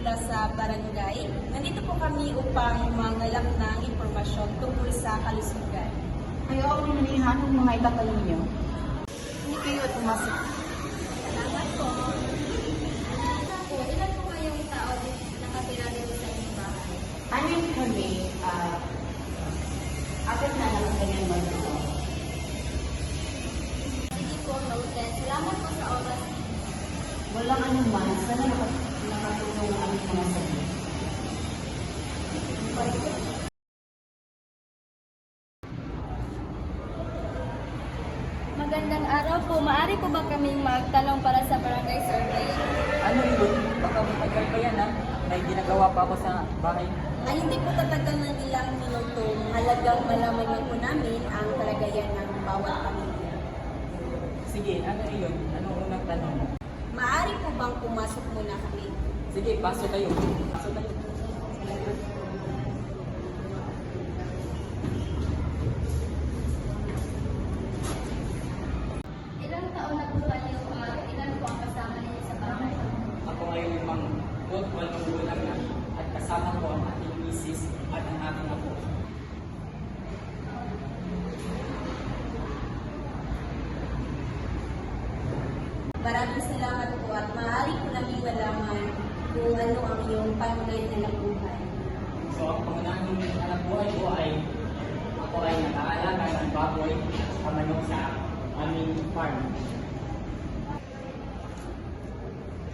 mula sa barangay. Nandito po kami upang mangalap ng impormasyon tungkol sa kalusugan. Kayo ang naninihan ng mga itatanong niyo. Hindi kayo at pumasok. Salamat po. Ilan po kayong tao nakatira dito sa inyong bahay? Amin kami, apat na lang kanyang mga. Sige po, noted. Salamat po sa oras. Walang anuman, sana nakatulong ang aming mga sabi. Magandang araw po. Maaari po ba kaming magtanong para sa barangay survey? Ano yun? Baka matagal pa yan ha? May ginagawa pa ako sa bahay. Ay, hindi po tatagal ng ilang minuto. Halagang malaman lang po namin ang kalagayan ng bawat pamilya. Sige, ano yun? Anong unang tanong mo? Maaari po bang pumasok muna kami? Sige, pasok kayo. Pasok kayo. Ilang taon na po kayo? Ilan po ang kasama niyo sa bahay? Ako ngayon limang walong gulang na at kasama ko ang ating misis at ang aking apo. Maraming salamat po at maaari po namin malaman kung ano ang iyong pangunahing buhay. So, ang pangunahing anak buhay ko ay ako ay nag-aalaga ng baboy sa manok sa aming farm.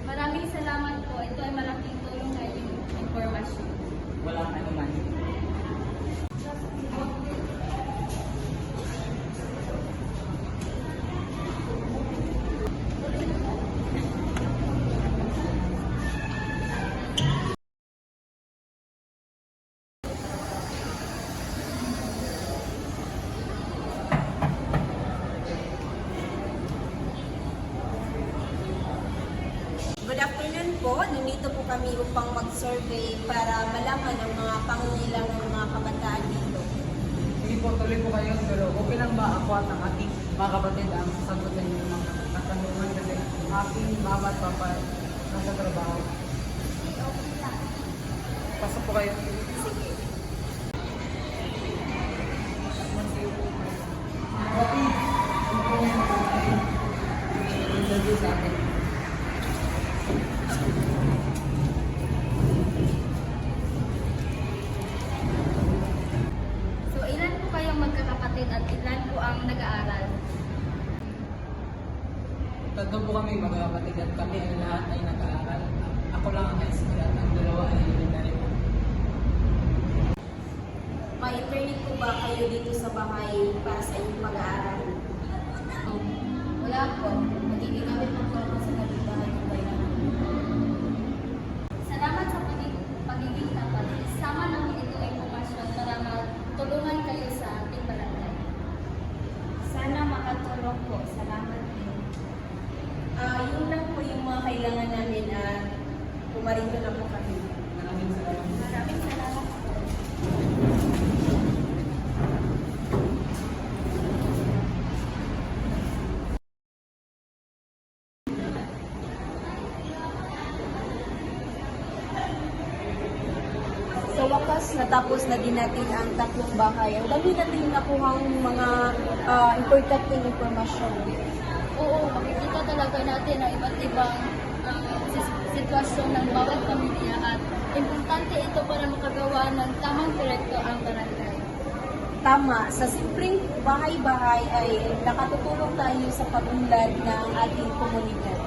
Maraming salamat po. Ito ay malaking tulong na iyong impormasyon. Walang anuman. Good afternoon po. Nandito po kami upang mag-survey para malaman ang mga pangangailangan ng mga kabataan dito. Hindi po, tuloy po kayo, pero okay lang ba ako at ang ating mga kapatid ang sasagutin ng mga katanungan kasi aking mama at papa nasa trabaho. Okay lang. Pasok po kayo. Sige. Interview sa atin. So, ilan po kayong magkakapatid at ilan po ang nag-aaral? Tatlo po kami mga kapatid at kami ay lahat ay nag-aaral. Ako lang ang high school at ang dalawa ay elementary po. May internet po ba kayo dito sa bahay para sa inyong pag-aaral? Wala po. Magiging kami po sa kapitbahay ng bayan. Salamat sa pagiging tapat. Sama namin ito ay pumasyon para matulungan kayo sa ating barangay. Sana makatulong po. Salamat din. Yun lang po yung mga kailangan namin at pumarito na po kami. Maraming salamat. Maraming salamat po. Sa wakas, natapos na din natin ang tatlong bahay. Ang dami natin nakuhang mga importanteng impormasyon. Oo, makikita talaga natin ang iba't ibang sitwasyon ng bawat pamilya at importante ito para makagawa ng tamang proyekto ang barangay. Tama, sa simpleng bahay-bahay ay nakatutulong tayo sa pag-unlad ng ating komunidad.